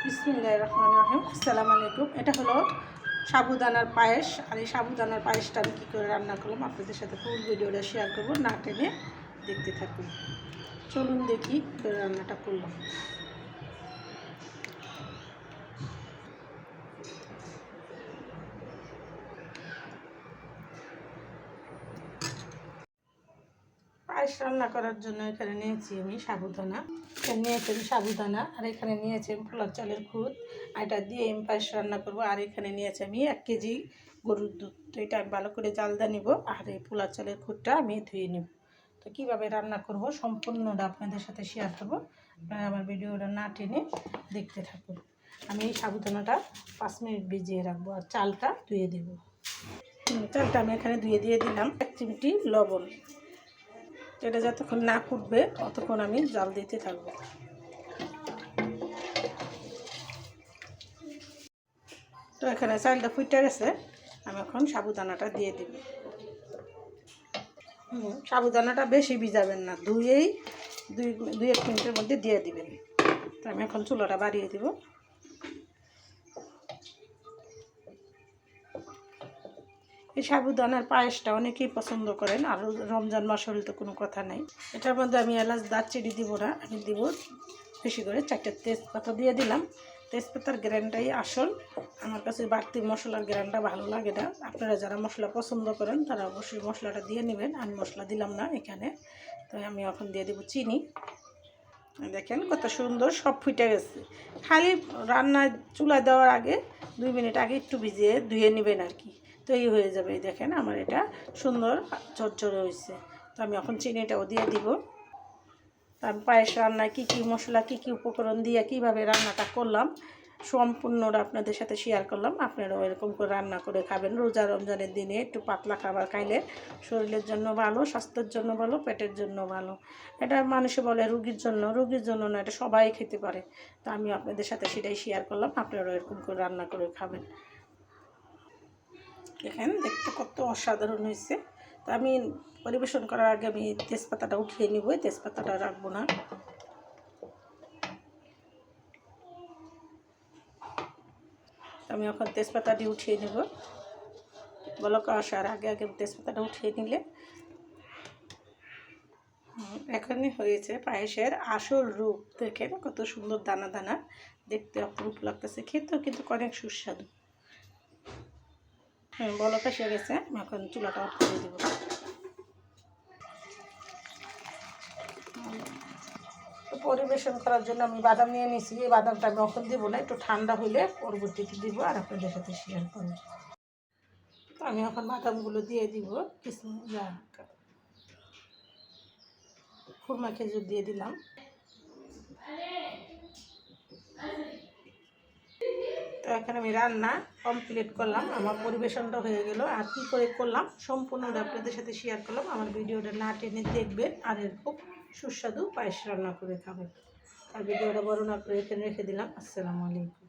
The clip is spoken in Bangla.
বিসমিল্লাহির রহমানির রহিম। আসসালামু আলাইকুম। এটা হলো সাবুদানার পায়েস। আর এই সাবুদানার পায়েসটা আমি কী করে রান্না করলাম আপনাদের সাথে ফুল ভিডিওটা শেয়ার করব, না টেনে দেখতে থাকুন। চলুন দেখি কী করে রান্নাটা করলাম। পায়েস রান্না করার জন্য এখানে নিয়েছি আমি সাবুদানা, সাবুদানা, আর এখানে নিয়েছি আমি পোলার চালের খুদ। এটা দিয়ে আমি পায়েস রান্না করব। আর এখানে নিয়েছি আমি 1 কেজি গরুর দুধ। তো এটা আমি ভালো করে জালদা নিব, আর এই পোলার চালের খুদটা আমি ধুয়ে নিব। তো কীভাবে রান্না করব সম্পূর্ণটা আপনাদের সাথে শেয়ার করব। আপনারা আমার ভিডিওটা না টেনে দেখতে থাকুন। আমি এই সাবুদানাটা 5 মিনিট ভিজিয়ে রাখবো, আর চালটা ধুয়ে দেব। চালটা আমি এখানে ধুয়ে দিয়ে দিলাম। 1 চিমটি লবণ। এটা যতক্ষণ না ফুটবে ততক্ষণ আমি জাল দিতে থাকবো। তো এখানে চালটা ফুটে গেছে, আমি এখন সাবুদানাটা দিয়ে দিব। সাবুদানাটা বেশি ভিজাবেন না, ধুয়েই 2-1 মিনিটের মধ্যে দিয়ে দিবেন। তো আমি এখন চুলাটা বাড়িয়ে দিব। এই সাবুদানার পায়েসটা অনেকেই পছন্দ করেন, আর রমজান মাস হলে তো কোনো কথা নাই। এটার মধ্যে আমি এলাচ দারচিনি দিব না, আমি দিব বেশি করে 4টা তেজপাতা দিয়ে দিলাম। তেজপাতার গ্রানটাই আসল, আমার কাছে বাড়তি মশলার গ্রানটা ভালো লাগে না। আপনারা যারা মশলা পছন্দ করেন তারা অবশ্যই মশলাটা দিয়ে নেবেন। আমি মশলা দিলাম না এখানে। তো আমি এখন দিয়ে দেবো চিনি। দেখেন কত সুন্দর সব ফুটে গেছে। খালি রান্নায় চুলা দেওয়ার আগে 2 মিনিট আগে একটু ভিজিয়ে ধুয়ে নেবেন আর কি, তো এই হয়ে যাবে। দেখেন আমার এটা সুন্দর ঝরঝরে হয়েছে। তো আমি এখন চিনিটাও দিয়ে দিব। আমি পায়েস রান্নায় কী কী মশলা, কী কী উপকরণ দিয়ে কীভাবে রান্নাটা করলাম সম্পূর্ণটা আপনাদের সাথে শেয়ার করলাম। আপনারাও এরকম করে রান্না করে খাবেন। রোজা রমজানের দিনে একটু পাতলা খাবার খাইলে শরীরের জন্য ভালো, স্বাস্থ্যের জন্য ভালো, পেটের জন্য ভালো। এটা মানুষে বলে রোগীর জন্য না, এটা সবাই খেতে পারে। তো আমি আপনাদের সাথে সেটাই শেয়ার করলাম। আপনারাও এরকম করে রান্না করে খাবেন। দেখেন দেখতে কত অসাধারণ হয়েছে। তো আমি পরিবেশন করার আগে আমি তেজপাতাটা উঠিয়ে নিব, তেজপাতাটা রাখবো না। আমি এখন তেজপাতাটি উঠিয়ে নেব। বলক আসার আগে আগে তেজপাতাটা উঠিয়ে নিলে এখনই হয়েছে পায়েসের আসল রূপ। দেখেন কত সুন্দর দানা দানা, দেখতে অপরূপ লাগতেছে, খেতেও কিন্তু অনেক সুস্বাদু। বলক এসে গেছে, আমি এখন চুলাটা অফ করে দেব। পরিবেশন করার জন্য আমি বাদাম নিয়ে নিয়েছি। এই বাদামটা আমি এখন দেবো না, একটু ঠান্ডা হলে পরবর্তীতে দিব আর আপনাদের সাথে শেয়ার করব। তো আমি এখন বাদামগুলো দিয়ে দিব। খুরমা খেজুর দিয়ে দিলাম। তো এখন আমি রান্না কমপ্লিট করলাম, আমার পরিবেশনটা হয়ে গেল। আর কী করে করলাম সম্পূর্ণটা আপনাদের সাথে শেয়ার করলাম। আমার ভিডিওটা না টেনে দেখবেন, আর এরকম সুস্বাদু পায়েস রান্না করে খাবেন। আর ভিডিওটা বর্ণনা করে এখানে রেখে দিলাম। আসসালামু আলাইকুম।